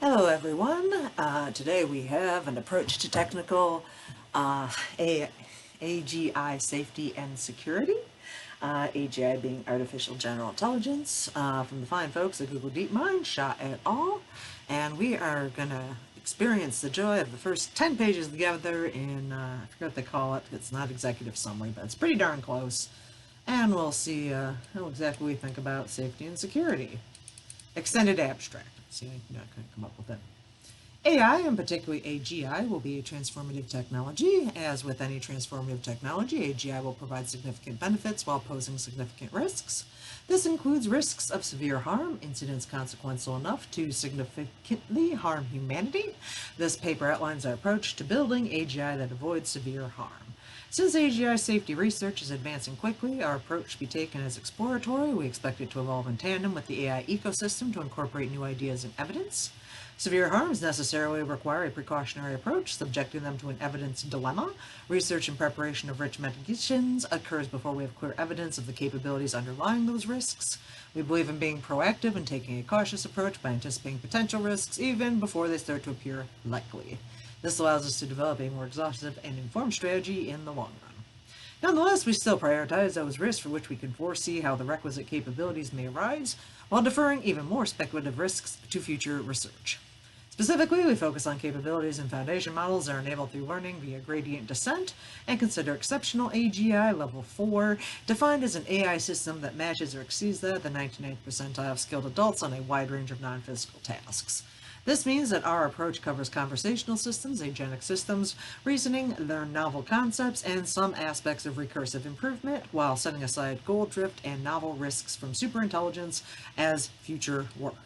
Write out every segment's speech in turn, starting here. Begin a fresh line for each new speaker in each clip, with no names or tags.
Hello everyone. Today we have an approach to technical AGI safety and security. AGI being artificial general intelligence from the fine folks at Google DeepMind, Shal et al. And we are going to experience the joy of the first 10 pages together in, I forget what they call it, it's not executive summary, but it's pretty darn close. And we'll see how exactly we think about safety and security. Extended abstract. See, I'm not going to come up with it. AI, and particularly AGI, will be a transformative technology. As with any transformative technology, AGI will provide significant benefits while posing significant risks. This includes risks of severe harm, incidents consequential enough to significantly harm humanity. This paper outlines our approach to building AGI that avoids severe harm. Since AGI safety research is advancing quickly, our approach should be taken as exploratory. We expect it to evolve in tandem with the AI ecosystem to incorporate new ideas and evidence. Severe harms necessarily require a precautionary approach, subjecting them to an evidence dilemma. Research and preparation of rich medications occurs before we have clear evidence of the capabilities underlying those risks. We believe in being proactive and taking a cautious approach by anticipating potential risks even before they start to appear likely. This allows us to develop a more exhaustive and informed strategy in the long run. Nonetheless, we still prioritize those risks for which we can foresee how the requisite capabilities may arise, while deferring even more speculative risks to future research. Specifically, we focus on capabilities and foundation models that are enabled through learning via gradient descent, and consider exceptional AGI level 4, defined as an AI system that matches or exceeds that of the 99th percentile of skilled adults on a wide range of non-physical tasks. This means that our approach covers conversational systems, agentic systems, reasoning, their novel concepts, and some aspects of recursive improvement, while setting aside goal drift and novel risks from superintelligence as future work.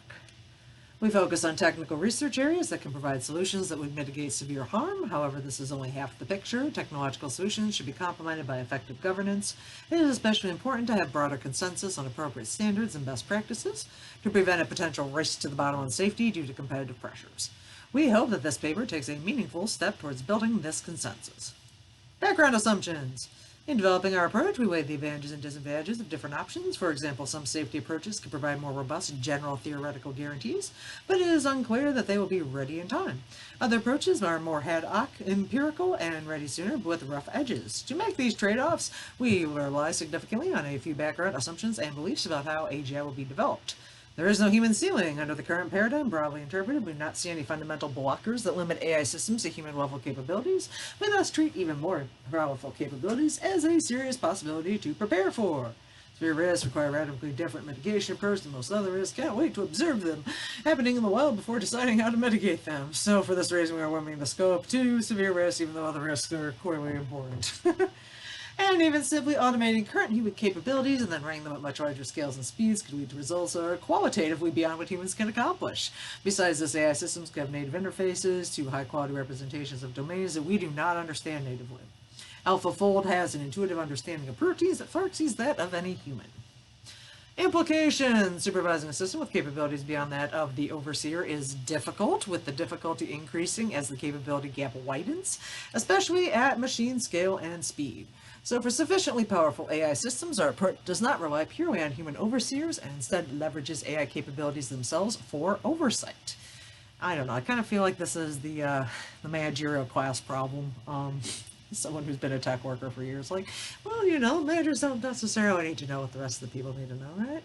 We focus on technical research areas that can provide solutions that would mitigate severe harm. However, this is only half the picture. Technological solutions should be complemented by effective governance. It is especially important to have broader consensus on appropriate standards and best practices to prevent a potential race to the bottom on safety due to competitive pressures. We hope that this paper takes a meaningful step towards building this consensus. Background assumptions. In developing our approach, we weighed the advantages and disadvantages of different options. For example, some safety approaches can provide more robust general theoretical guarantees, but it is unclear that they will be ready in time. Other approaches are more ad hoc, empirical, and ready sooner, but with rough edges. To make these trade-offs, we rely significantly on a few background assumptions and beliefs about how AGI will be developed. There is no human ceiling. Under the current paradigm, broadly interpreted, we do not see any fundamental blockers that limit AI systems to human-level capabilities. We thus treat even more powerful capabilities as a serious possibility to prepare for. Severe risks require a radically different mitigation approach than most other risks. Can't wait to observe them happening in the wild before deciding how to mitigate them. So for this reason, we are limiting the scope to severe risks, even though other risks are clearly important. And even simply automating current human capabilities and then running them at much larger scales and speeds could lead to results that are qualitatively beyond what humans can accomplish. Besides this, AI systems could have native interfaces to high-quality representations of domains that we do not understand natively. AlphaFold has an intuitive understanding of proteins that far exceeds that of any human. Implications. Supervising a system with capabilities beyond that of the overseer is difficult, with the difficulty increasing as the capability gap widens, especially at machine scale and speed. So for sufficiently powerful AI systems, our approach does not rely purely on human overseers and instead leverages AI capabilities themselves for oversight. I don't know, I kind of feel like this is the managerial class problem. Someone who's been a tech worker for years, like, well, you know, managers don't necessarily need to know what the rest of the people need to know, right?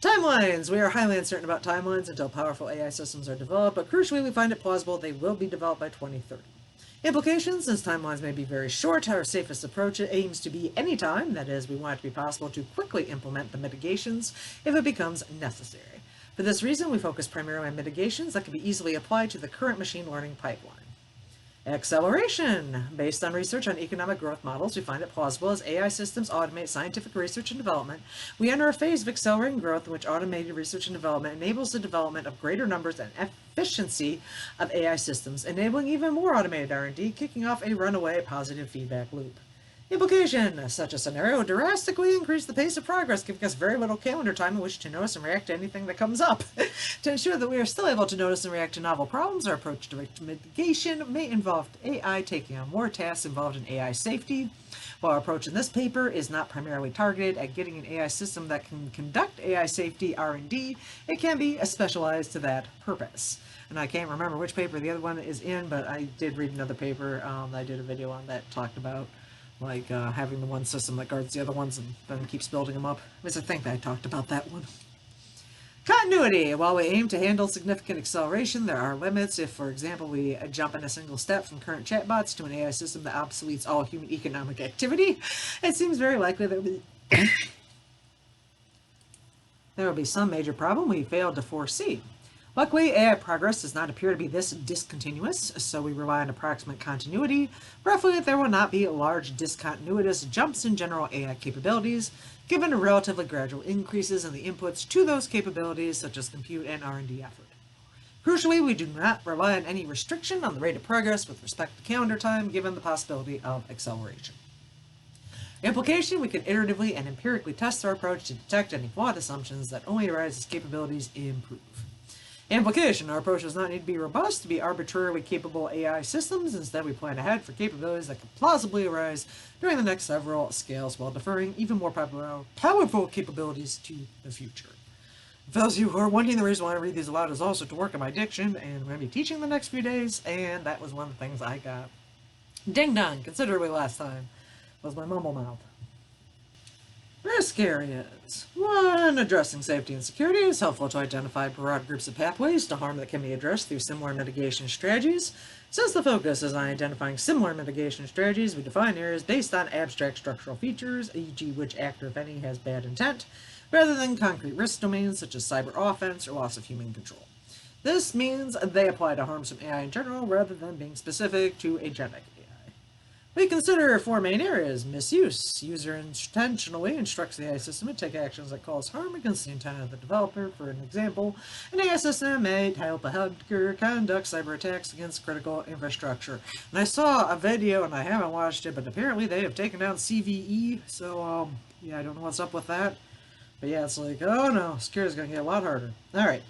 Timelines. We are highly uncertain about timelines until powerful AI systems are developed, but crucially, we find it plausible they will be developed by 2030. Implications. Since timelines may be very short, our safest approach aims to be any time. That is, we want it to be possible to quickly implement the mitigations if it becomes necessary. For this reason, we focus primarily on mitigations that can be easily applied to the current machine learning pipeline. Acceleration. Based on research on economic growth models, we find it plausible as AI systems automate scientific research and development, we enter a phase of accelerating growth in which automated research and development enables the development of greater numbers and efficiency of AI systems, enabling even more automated R&D, kicking off a runaway positive feedback loop. Implication. Such a scenario would drastically increase the pace of progress, giving us very little calendar time in which to notice and react to anything that comes up. To ensure that we are still able to notice and react to novel problems, our approach to mitigation may involve AI taking on more tasks involved in AI safety, While our approach in this paper is not primarily targeted at getting an AI system that can conduct AI safety R&D, it can be specialized to that purpose. And I can't remember which paper the other one is in, but I did read another paper I did a video on that talked about like having the one system that guards the other ones and then keeps building them up. At least I think that I talked about that one. Continuity. While we aim to handle significant acceleration, there are limits. If, for example, we jump in a single step from current chatbots to an AI system that obsoletes all human economic activity, it seems very likely there will be some major problem we failed to foresee. Luckily, AI progress does not appear to be this discontinuous, so we rely on approximate continuity. Roughly, there will not be large discontinuous jumps in general AI capabilities, given relatively gradual increases in the inputs to those capabilities, such as compute and R&D effort. Crucially, we do not rely on any restriction on the rate of progress with respect to calendar time, given the possibility of acceleration. Implication, we can iteratively and empirically test our approach to detect any flawed assumptions that only arise as capabilities improve. Implication, our approach does not need to be robust to be arbitrarily capable AI systems. Instead, we plan ahead for capabilities that could plausibly arise during the next several scales while deferring even more powerful capabilities to the future. For those of you who are wondering, the reason why I read these aloud is also to work on my diction, and I'm going to be teaching the next few days, and that was one of the things I got ding-dong considerably last time, was my mumble mouth. Risk areas. 1. Addressing safety and security is helpful to identify broad groups of pathways to harm that can be addressed through similar mitigation strategies. Since the focus is on identifying similar mitigation strategies, we define areas based on abstract structural features, e.g. which actor, if any, has bad intent, rather than concrete risk domains such as cyber offense or loss of human control. This means they apply to harms from AI in general rather than being specific to agentic. We consider 4 main areas. Misuse. User intentionally instructs the AI system to take actions that cause harm against the intent of the developer. For an example, an AI system may help a hacker conduct cyber attacks against critical infrastructure. And I saw a video, and I haven't watched it, but apparently they have taken down CVE, so, yeah, I don't know what's up with that. But yeah, it's like, oh no, security is going to get a lot harder. Alright.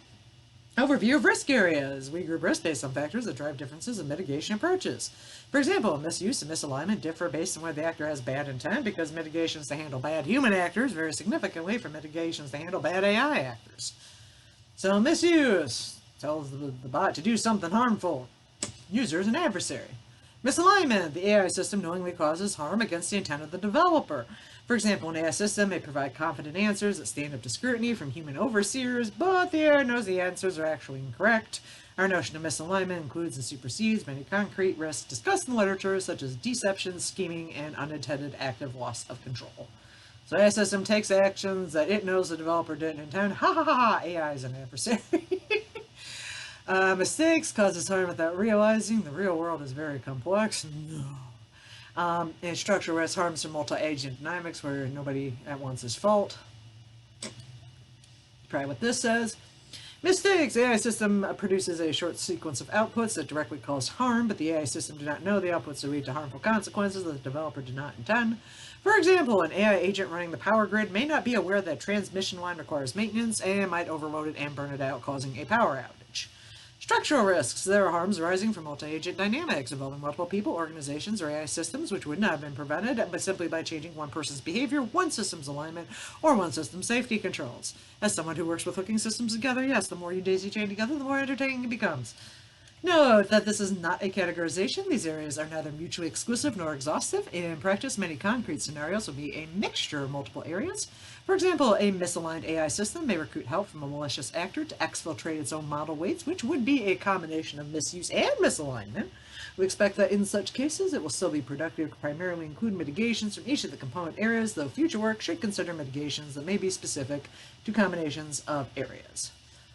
Overview of risk areas. We group risk based on factors that drive differences in mitigation approaches. For example, misuse and misalignment differ based on whether the actor has bad intent, because mitigations to handle bad human actors vary significantly from mitigations to handle bad AI actors. So misuse tells the bot to do something harmful. User is an adversary. Misalignment. The AI system knowingly causes harm against the intent of the developer. For example, an AI system may provide confident answers that stand up to scrutiny from human overseers, but the AI knows the answers are actually incorrect. Our notion of misalignment includes and supersedes many concrete risks discussed in the literature, such as deception, scheming, and unintended active loss of control. So AI system takes actions that it knows the developer didn't intend. Ha ha ha ha! AI is an adversary. Mistakes causes harm without realizing. The real world is very complex. No. And structural risk harms from multi-agent dynamics where nobody at once is fault. Try what this says. Mistakes. The AI system produces a short sequence of outputs that directly cause harm, but the AI system did not know the outputs would lead to harmful consequences that the developer did not intend. For example, an AI agent running the power grid may not be aware that a transmission line requires maintenance and might overload it and burn it out, causing a power outage. Structural risks. There are harms arising from multi-agent dynamics involving multiple people, organizations, or AI systems which would not have been prevented but simply by changing one person's behavior, one system's alignment, or one system's safety controls. As someone who works with hooking systems together, yes, the more you daisy chain together, the more entertaining it becomes. Note that this is not a categorization. These areas are neither mutually exclusive nor exhaustive. In practice, many concrete scenarios will be a mixture of multiple areas. For example, a misaligned AI system may recruit help from a malicious actor to exfiltrate its own model weights, which would be a combination of misuse and misalignment. We expect that in such cases, it will still be productive to primarily include mitigations from each of the component areas, though future work should consider mitigations that may be specific to combinations of areas.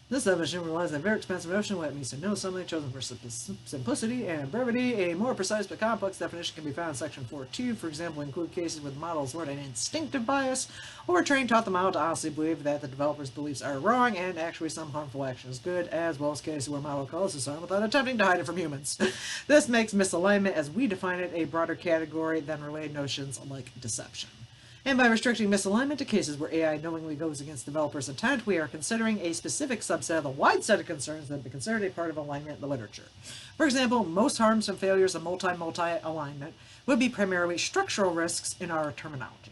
This definition relies on a very expansive notion of what it means to know something, chosen for simplicity and brevity. A more precise but complex definition can be found in section 4.2. For example, include cases where the model is learned an instinctive bias, or trained taught the model to honestly believe that the developer's beliefs are wrong and actually some harmful action is good, as well as cases where model causes harm without attempting to hide it from humans. This makes misalignment, as we define it, a broader category than related notions like deception. And by restricting misalignment to cases where AI knowingly goes against developers' intent, we are considering a specific subset of the wide set of concerns that have been considered a part of alignment in the literature. For example, most harms and failures of multi-multi alignment would be primarily structural risks in our terminology.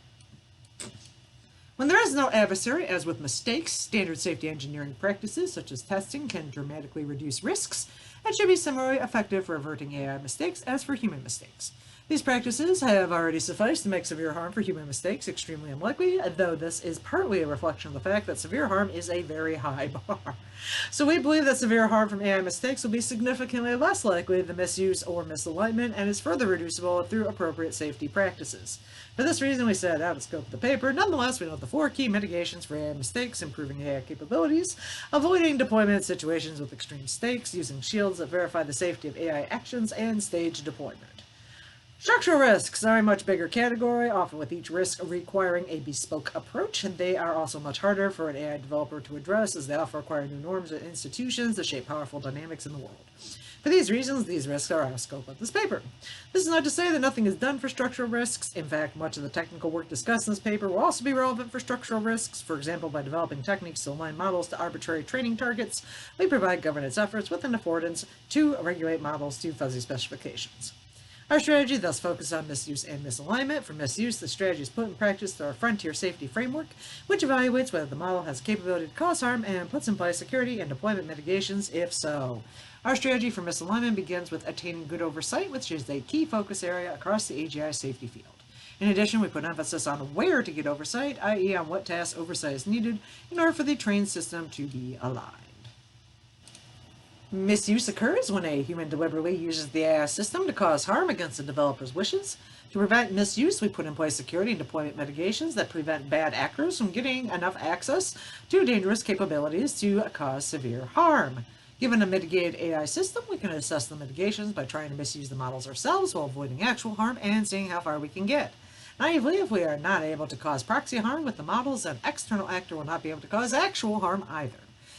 When there is no adversary, as with mistakes, standard safety engineering practices such as testing can dramatically reduce risks and should be similarly effective for averting AI mistakes as for human mistakes. These practices have already sufficed to make severe harm for human mistakes extremely unlikely, though this is partly a reflection of the fact that severe harm is a very high bar. So we believe that severe harm from AI mistakes will be significantly less likely than misuse or misalignment and is further reducible through appropriate safety practices. For this reason, we set out of scope of the paper. Nonetheless, we note the 4 key mitigations for AI mistakes: improving AI capabilities, avoiding deployment situations with extreme stakes, using shields that verify the safety of AI actions, and staged deployment. Structural risks are a much bigger category, often with each risk requiring a bespoke approach, and they are also much harder for an AI developer to address, as they often require new norms and institutions that shape powerful dynamics in the world. For these reasons, these risks are out of scope of this paper. This is not to say that nothing is done for structural risks. In fact, much of the technical work discussed in this paper will also be relevant for structural risks. For example, by developing techniques to align models to arbitrary training targets, we provide governance efforts with an affordance to regulate models to fuzzy specifications. Our strategy thus focuses on misuse and misalignment. For misuse, the strategy is put in practice through our frontier safety framework, which evaluates whether the model has the capability to cause harm and puts in place security and deployment mitigations if so. Our strategy for misalignment begins with attaining good oversight, which is a key focus area across the AGI safety field. In addition, we put emphasis on where to get oversight, i.e. on what tasks oversight is needed in order for the trained system to be aligned. Misuse occurs when a human deliberately uses the AI system to cause harm against the developer's wishes. To prevent misuse, we put in place security and deployment mitigations that prevent bad actors from getting enough access to dangerous capabilities to cause severe harm. Given a mitigated AI system, we can assess the mitigations by trying to misuse the models ourselves while avoiding actual harm and seeing how far we can get. Naively, if we are not able to cause proxy harm with the models, an external actor will not be able to cause actual harm either.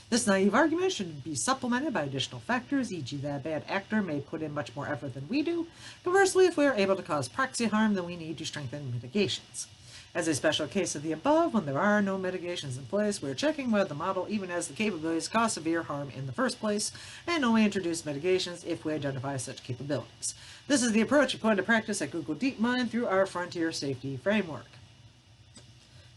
This naive argument should be supplemented by additional factors, e.g. that a bad actor may put in much more effort than we do. Conversely, if we are able to cause proxy harm, then we need to strengthen mitigations. As a special case of the above, when there are no mitigations in place, we are checking whether the model even has the capabilities to cause severe harm in the first place, and only introduce mitigations if we identify such capabilities. This is the approach we put into practice at Google DeepMind through our frontier safety framework.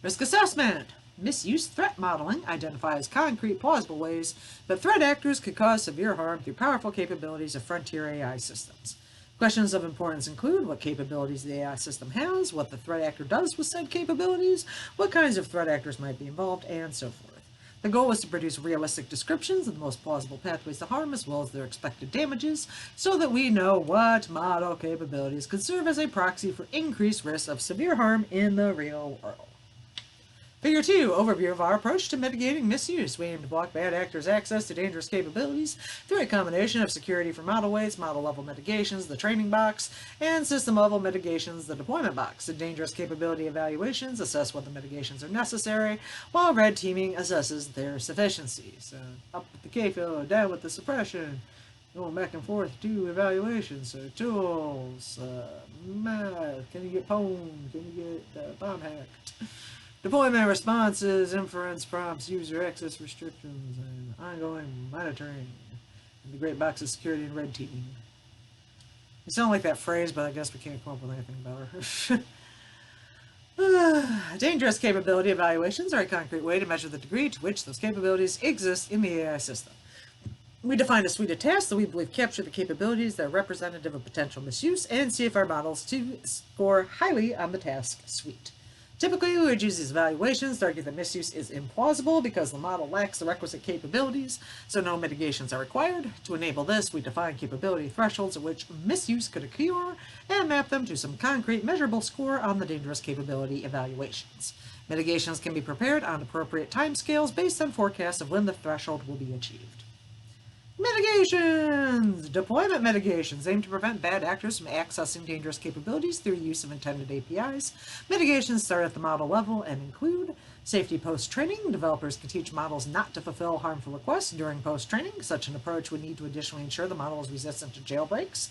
Risk assessment. Misuse threat modeling identifies concrete, plausible ways that threat actors could cause severe harm through powerful capabilities of frontier AI systems. Questions of importance include what capabilities the AI system has, what the threat actor does with said capabilities, what kinds of threat actors might be involved, and so forth. The goal is to produce realistic descriptions of the most plausible pathways to harm as well as their expected damages, so that we know what model capabilities could serve as a proxy for increased risk of severe harm in the real world. Figure 2, overview of our approach to mitigating misuse. We aim to block bad actors' access to dangerous capabilities through a combination of security for model weights, model-level mitigations, the training box, and system-level mitigations, the deployment box. The dangerous capability evaluations assess whether mitigations are necessary, while red teaming assesses their sufficiency. So, up with the K-field, down with the suppression. Going back and forth, do evaluations, so tools, math, can you get pwned, can you get bomb hacked? Deployment responses, inference prompts, user access restrictions, and ongoing monitoring. And the great box of security and red teaming. You sound like that phrase, but I guess we can't come up with anything better. Dangerous capability evaluations are a concrete way to measure the degree to which those capabilities exist in the AI system. We define a suite of tasks that we believe capture the capabilities that are representative of potential misuse and see if our models to score highly on the task suite. Typically, we would use these evaluations to argue that misuse is implausible because the model lacks the requisite capabilities, so no mitigations are required. To enable this, we define capability thresholds at which misuse could occur and map them to some concrete, measurable score on the dangerous capability evaluations. Mitigations can be prepared on appropriate timescales based on forecasts of when the threshold will be achieved. Mitigations! Deployment mitigations aim to prevent bad actors from accessing dangerous capabilities through use of intended APIs. Mitigations start at the model level and include safety post-training. Developers can teach models not to fulfill harmful requests during post-training. Such an approach would need to additionally ensure the model is resistant to jailbreaks.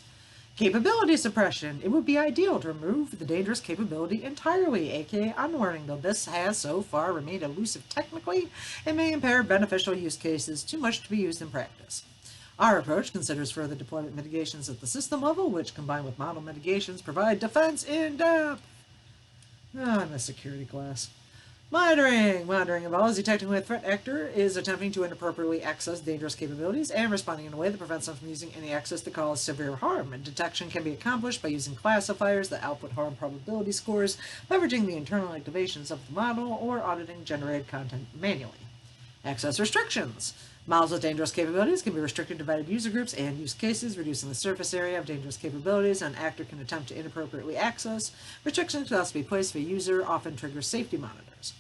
Capability suppression. It would be ideal to remove the dangerous capability entirely, aka unlearning, though this has so far remained elusive technically and may impair beneficial use cases too much to be used in practice. Our approach considers further deployment mitigations at the system level, which combined with model mitigations provide defense in depth. Ah, I'm a security class. Monitoring. Monitoring involves detecting when a threat actor is attempting to inappropriately access dangerous capabilities and responding in a way that prevents them from using any access to cause severe harm. And detection can be accomplished by using classifiers that output harm probability scores, leveraging the internal activations of the model, or auditing generated content manually. Access restrictions. Models with dangerous capabilities can be restricted to divided user groups and use cases, reducing the surface area of dangerous capabilities an actor can attempt to inappropriately access. Restrictions can also be placed if a user often triggers safety monitors.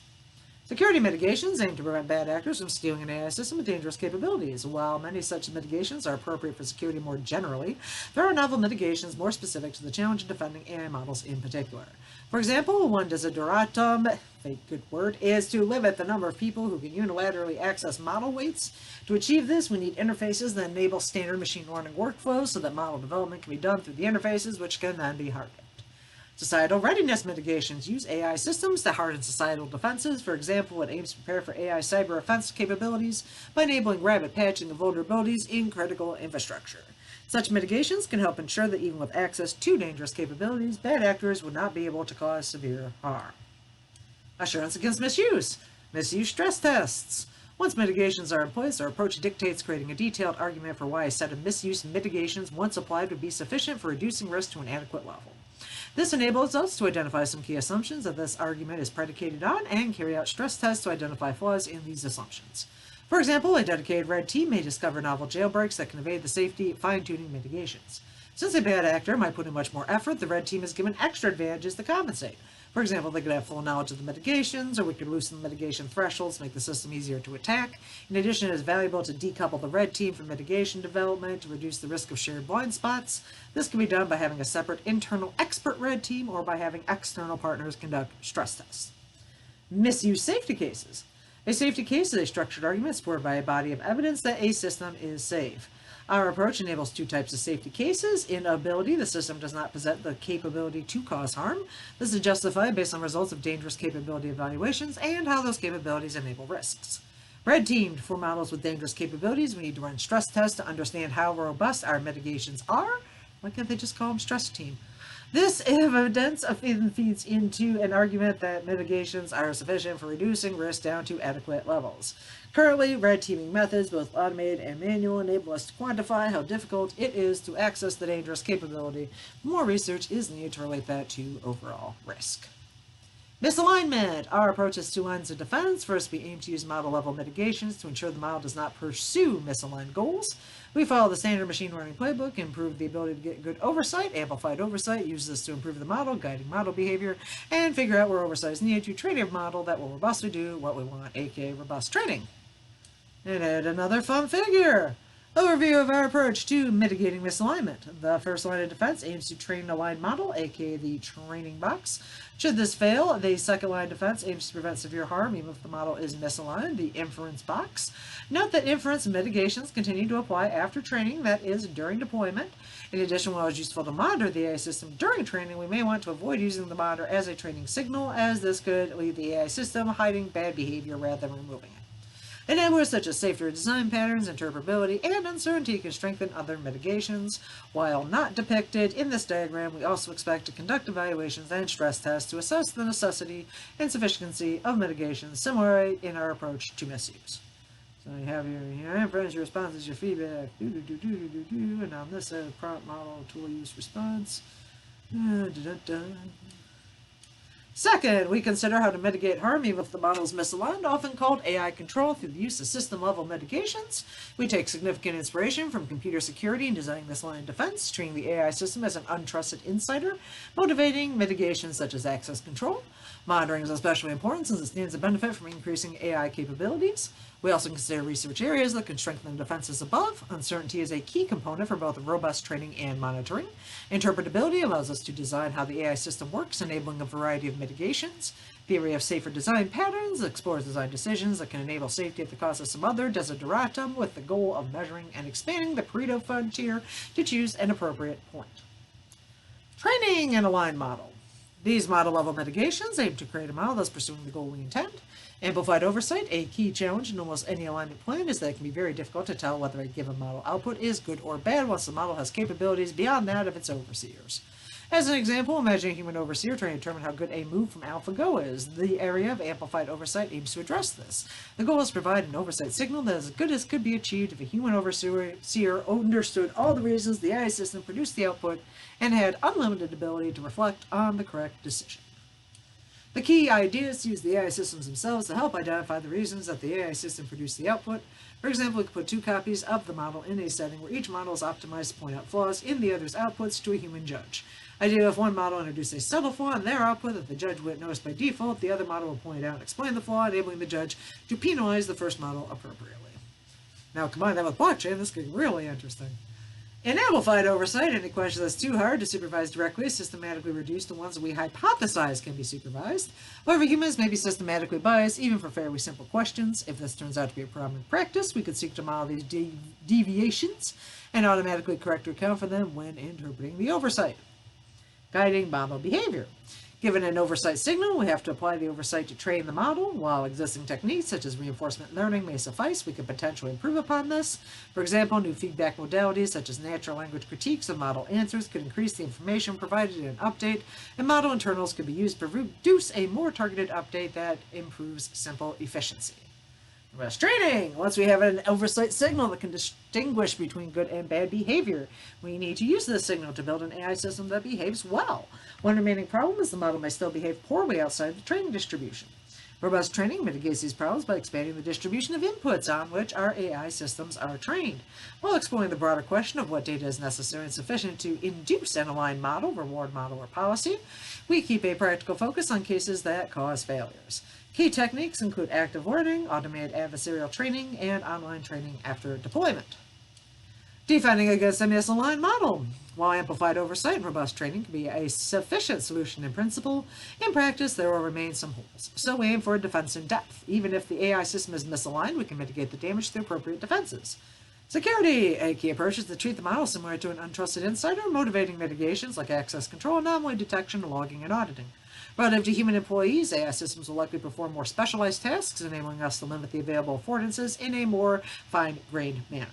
Security mitigations aim to prevent bad actors from stealing an AI system with dangerous capabilities. While many such mitigations are appropriate for security more generally, there are novel mitigations more specific to the challenge of defending AI models in particular. For example, one desideratum, fake good word, is to limit the number of people who can unilaterally access model weights. To achieve this, we need interfaces that enable standard machine learning workflows so that model development can be done through the interfaces, which can then be hardened. Societal readiness mitigations use AI systems to harden societal defenses. For example, it aims to prepare for AI cyber offense capabilities by enabling rapid patching of vulnerabilities in critical infrastructure. Such mitigations can help ensure that even with access to dangerous capabilities, bad actors would not be able to cause severe harm. Assurance against misuse. Misuse stress tests. Once mitigations are in place, our approach dictates creating a detailed argument for why a set of misuse mitigations, once applied, would be sufficient for reducing risk to an adequate level. This enables us to identify some key assumptions that this argument is predicated on and carry out stress tests to identify flaws in these assumptions. For example, a dedicated red team may discover novel jailbreaks that can evade the safety fine-tuning mitigations. Since a bad actor might put in much more effort, the red team is given extra advantages to compensate. For example, they could have full knowledge of the mitigations, or we could loosen the mitigation thresholds to make the system easier to attack. In addition, it is valuable to decouple the red team from mitigation development to reduce the risk of shared blind spots. This can be done by having a separate internal expert red team or by having external partners conduct stress tests. Misuse safety cases. A safety case is a structured argument supported by a body of evidence that a system is safe. Our approach enables two types of safety cases. In ability, the system does not possess the capability to cause harm. This is justified based on results of dangerous capability evaluations and how those capabilities enable risks. Red teamed. For models with dangerous capabilities, we need to run stress tests to understand how robust our mitigations are. Why can't they just call them stress team? This evidence feeds into an argument that mitigations are sufficient for reducing risk down to adequate levels. Currently, red teaming methods, both automated and manual, enable us to quantify how difficult it is to access the dangerous capability. More research is needed to relate that to overall risk. Misalignment. Our approach has two lines of defense. First, we aim to use model-level mitigations to ensure the model does not pursue misaligned goals. We follow the standard machine learning playbook, improve the ability to get good oversight. Amplified oversight uses this to improve the model, guiding model behavior, and figure out where oversight is needed to train a model that will robustly do what we want, aka robust training. And add another fun figure. Overview of our approach to mitigating misalignment. The first line of defense aims to train an aligned model, aka the training box. Should this fail, the second line of defense aims to prevent severe harm even if the model is misaligned, the inference box. Note that inference mitigations continue to apply after training, that is, during deployment. In addition, while it's useful to monitor the AI system during training, we may want to avoid using the monitor as a training signal, as this could leave the AI system hiding bad behavior rather than removing it. Enablers such as safer design patterns, interpretability, and uncertainty can strengthen other mitigations. While not depicted in this diagram, we also expect to conduct evaluations and stress tests to assess the necessity and sufficiency of mitigations, similarly in our approach to misuse. So you have your inference, your responses, your feedback, and on this side, prompt model tool use response. Second, we consider how to mitigate harm even if the model is misaligned, often called AI control, through the use of system-level mitigations. We take significant inspiration from computer security in designing this line of defense, treating the AI system as an untrusted insider, motivating mitigations such as access control. Monitoring is especially important since it stands to benefit from increasing AI capabilities. We also consider research areas that can strengthen the defenses above. Uncertainty is a key component for both robust training and monitoring. Interpretability allows us to design how the AI system works, enabling a variety of mitigations. Theory of safer design patterns explores design decisions that can enable safety at the cost of some other desideratum, with the goal of measuring and expanding the Pareto frontier to choose an appropriate point. Training and aligned model. These model level mitigations aim to create a model that's pursuing the goal we intend. Amplified oversight. A key challenge in almost any alignment plan is that it can be very difficult to tell whether a given model output is good or bad once the model has capabilities beyond that of its overseers. As an example, imagine a human overseer trying to determine how good a move from AlphaGo is. The area of amplified oversight aims to address this. The goal is to provide an oversight signal that is as good as could be achieved if a human overseer understood all the reasons the AI system produced the output and had unlimited ability to reflect on the correct decision. The key idea is to use the AI systems themselves to help identify the reasons that the AI system produced the output. For example, we could put 2 copies of the model in a setting where each model is optimized to point out flaws in the other's outputs to a human judge. Ideally, if one model introduced a subtle flaw in their output that the judge would notice by default, the other model will point it out and explain the flaw, enabling the judge to penalize the first model appropriately. Now combine that with blockchain, this could get really interesting. In amplified oversight, any question that's too hard to supervise directly is systematically reduced to ones that we hypothesize can be supervised. However, humans may be systematically biased even for fairly simple questions. If this turns out to be a prominent practice, we could seek to model these deviations and automatically correct to account for them when interpreting the oversight. Guiding model behavior. Given an oversight signal, we have to apply the oversight to train the model. While existing techniques such as reinforcement learning may suffice, we could potentially improve upon this. For example, new feedback modalities such as natural language critiques of model answers could increase the information provided in an update, and model internals could be used to produce a more targeted update that improves simple efficiency. Robust training. Once we have an oversight signal that can distinguish between good and bad behavior, we need to use this signal to build an AI system that behaves well. One remaining problem is the model may still behave poorly outside the training distribution. Robust training mitigates these problems by expanding the distribution of inputs on which our AI systems are trained. While exploring the broader question of what data is necessary and sufficient to induce an aligned model, reward model, or policy, we keep a practical focus on cases that cause failures. Key techniques include active learning, automated adversarial training, and online training after deployment. Defending against a misaligned model. While amplified oversight and robust training can be a sufficient solution in principle, in practice there will remain some holes. So we aim for a defense in depth. Even if the AI system is misaligned, we can mitigate the damage through appropriate defenses. Security. A key approach is to treat the model similar to an untrusted insider, motivating mitigations like access control, anomaly detection, logging, and auditing. Relative to human employees, AI systems will likely perform more specialized tasks, enabling us to limit the available affordances in a more fine-grained manner.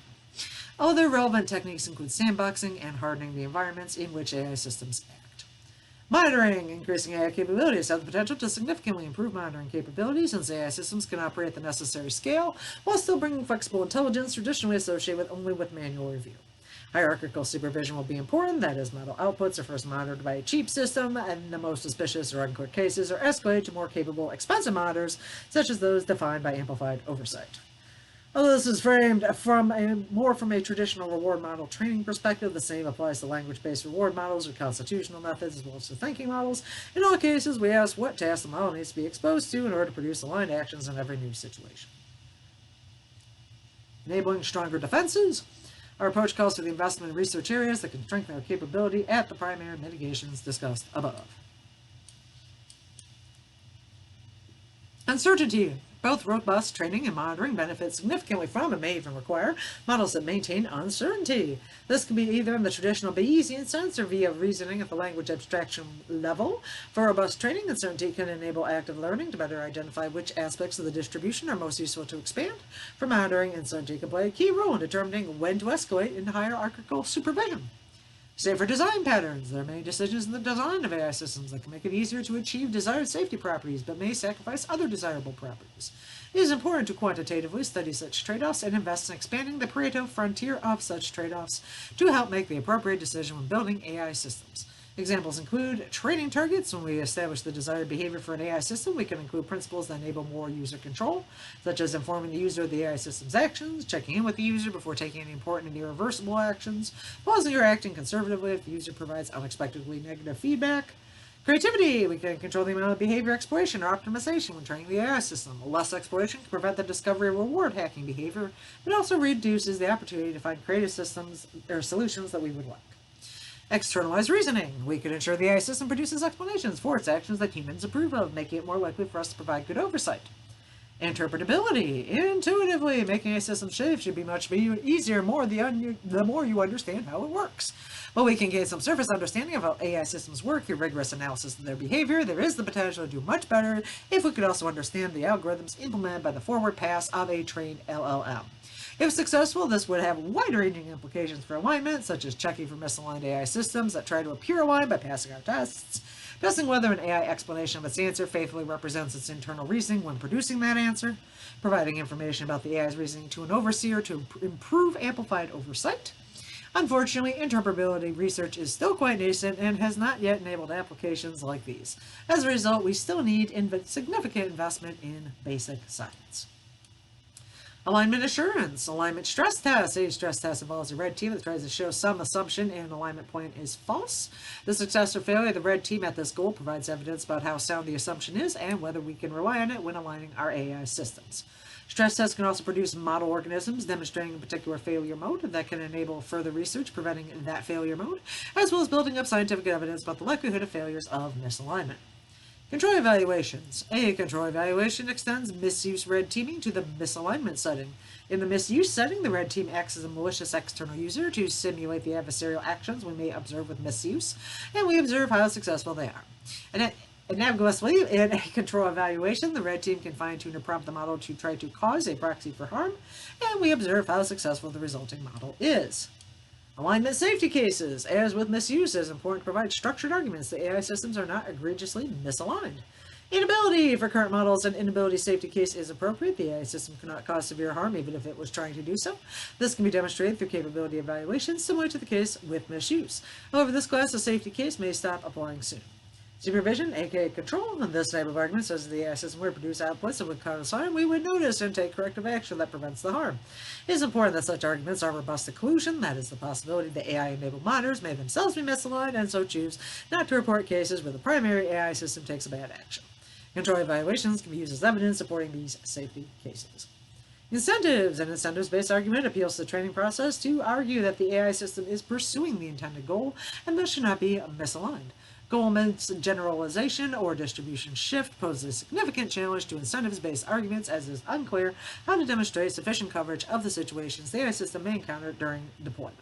Other relevant techniques include sandboxing and hardening the environments in which AI systems act. Monitoring. Increasing AI capabilities have the potential to significantly improve monitoring capabilities, since AI systems can operate at the necessary scale while still bringing flexible intelligence traditionally associated only with manual review. Hierarchical supervision will be important, that is, model outputs are first monitored by a cheap system, and the most suspicious or unclear cases are escalated to more capable, expensive monitors, such as those defined by amplified oversight. Although this is framed more from a traditional reward model training perspective, the same applies to language-based reward models or constitutional methods as well as to thinking models. In all cases, we ask what tasks the model needs to be exposed to in order to produce aligned actions in every new situation. Enabling stronger defenses. Our approach calls for the investment in research areas that can strengthen our capability at the primary mitigations discussed above. Uncertainty. Both robust training and monitoring benefit significantly from and may even require models that maintain uncertainty. This can be either in the traditional Bayesian sense or via reasoning at the language abstraction level. For robust training, uncertainty can enable active learning to better identify which aspects of the distribution are most useful to expand. For monitoring, uncertainty can play a key role in determining when to escalate into hierarchical supervision. Same for design patterns. There are many decisions in the design of AI systems that can make it easier to achieve desired safety properties, but may sacrifice other desirable properties. It is important to quantitatively study such trade-offs and invest in expanding the Pareto frontier of such trade-offs to help make the appropriate decision when building AI systems. Examples include training targets. When we establish the desired behavior for an AI system, we can include principles that enable more user control, such as informing the user of the AI system's actions, checking in with the user before taking any important and irreversible actions, pausing or acting conservatively if the user provides unexpectedly negative feedback. Creativity. We can control the amount of behavior exploration or optimization when training the AI system. Less exploration can prevent the discovery of reward hacking behavior, but also reduces the opportunity to find creative systems or solutions that we would like. Externalized reasoning. We can ensure the AI system produces explanations for its actions that humans approve of, making it more likely for us to provide good oversight. Interpretability. Intuitively, making a system safe should be much easier the more you understand how it works. While we can gain some surface understanding of how AI systems work through rigorous analysis of their behavior, there is the potential to do much better if we could also understand the algorithms implemented by the forward pass of a trained LLM. If successful, this would have wide-ranging implications for alignment, such as checking for misaligned AI systems that try to appear aligned by passing our tests, testing whether an AI explanation of its answer faithfully represents its internal reasoning when producing that answer, providing information about the AI's reasoning to an overseer to improve amplified oversight. Unfortunately, interpretability research is still quite nascent and has not yet enabled applications like these. As a result, we still need significant investment in basic science. Alignment assurance. Alignment stress test. A stress test involves a red team that tries to show some assumption an alignment point is false. The success or failure of the red team at this goal provides evidence about how sound the assumption is and whether we can rely on it when aligning our AI systems. Stress tests can also produce model organisms demonstrating a particular failure mode that can enable further research preventing that failure mode, as well as building up scientific evidence about the likelihood of failures of misalignment. Control evaluations. A control evaluation extends misuse red teaming to the misalignment setting. In the misuse setting, the red team acts as a malicious external user to simulate the adversarial actions we may observe with misuse, and we observe how successful they are. Analogously, in a control evaluation, the red team can fine-tune or prompt the model to try to cause a proxy for harm, and we observe how successful the resulting model is. Alignment safety cases. As with misuse, it is important to provide structured arguments that AI systems are not egregiously misaligned. Inability. For current models, an inability safety case is appropriate. The AI system cannot cause severe harm even if it was trying to do so. This can be demonstrated through capability evaluation, similar to the case with misuse. However, this class of safety case may stop applying soon. Supervision, aka control. In this type of argument says the AI system would produce outputs that would cause harm, we would notice and take corrective action that prevents the harm. It is important that such arguments are robust to collusion, that is the possibility that AI-enabled monitors may themselves be misaligned and so choose not to report cases where the primary AI system takes a bad action. Control evaluations can be used as evidence supporting these safety cases. Incentives. An incentives-based argument appeals to the training process to argue that the AI system is pursuing the intended goal and thus should not be misaligned. Goleman's generalization or distribution shift poses a significant challenge to incentives-based arguments, as it is unclear how to demonstrate sufficient coverage of the situations the AI system may encounter during deployment.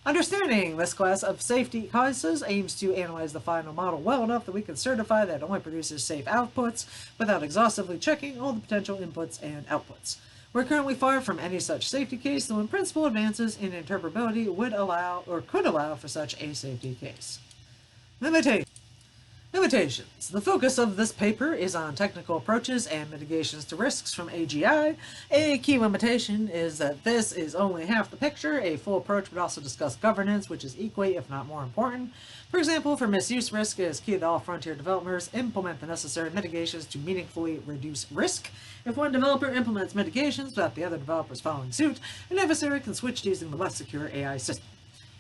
Understanding. This class of safety cases aims to analyze the final model well enough that we can certify that it only produces safe outputs without exhaustively checking all the potential inputs and outputs. We're currently far from any such safety case, though in principle advances in interpretability would allow or could allow for such a safety case. Limitations. The focus of this paper is on technical approaches and mitigations to risks from AGI. A key limitation is that this is only half the picture. A full approach would also discuss governance, which is equally, if not more important. For example, for misuse risk, it is key that all frontier developers implement the necessary mitigations to meaningfully reduce risk. If one developer implements mitigations without the other developers following suit, an adversary can switch to using the less secure AI system.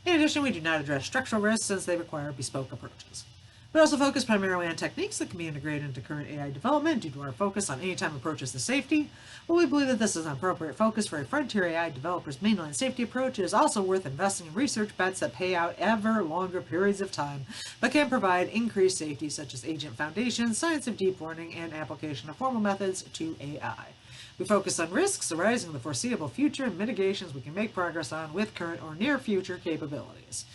In addition, we do not address structural risks since they require bespoke approaches. We also focus primarily on techniques that can be integrated into current AI development due to our focus on anytime approaches to safety. While we believe that this is an appropriate focus for a frontier AI developer's mainline safety approach, it is also worth investing in research bets that pay out ever longer periods of time, but can provide increased safety, such as agent foundation, science of deep learning, and application of formal methods to AI. We focus on risks arising in the foreseeable future and mitigations we can make progress on with current or near future capabilities.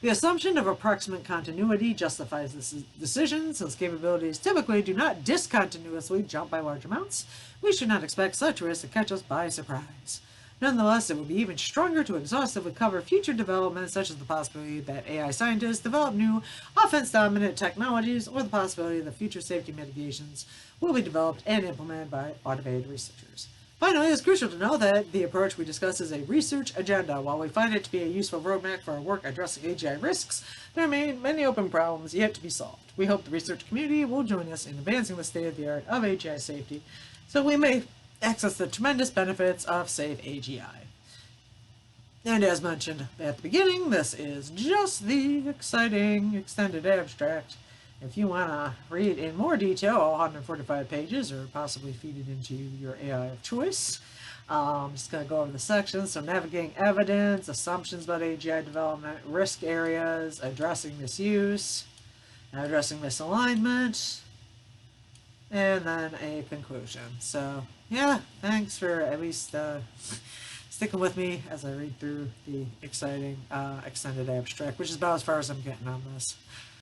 The assumption of approximate continuity justifies this decision, since capabilities typically do not discontinuously jump by large amounts. We should not expect such risks to catch us by surprise. Nonetheless, it would be even stronger to exhaustively cover future developments, such as the possibility that AI scientists develop new offense-dominant technologies, or the possibility that future safety mitigations will be developed and implemented by automated researchers. Finally, it's crucial to know that the approach we discuss is a research agenda. While we find it to be a useful roadmap for our work addressing AGI risks, there remain many open problems yet to be solved. We hope the research community will join us in advancing the state-of-the-art of AGI safety so we may access the tremendous benefits of safe AGI. And as mentioned at the beginning, this is just the exciting extended abstract. If you want to read in more detail all 145 pages, or possibly feed it into your AI of choice, I'm just going to go over the sections. So navigating evidence, assumptions about AGI development, risk areas, addressing misuse, addressing misalignment, and then a conclusion. So yeah, thanks for at least sticking with me as I read through the exciting extended abstract, which is about as far as I'm getting on this.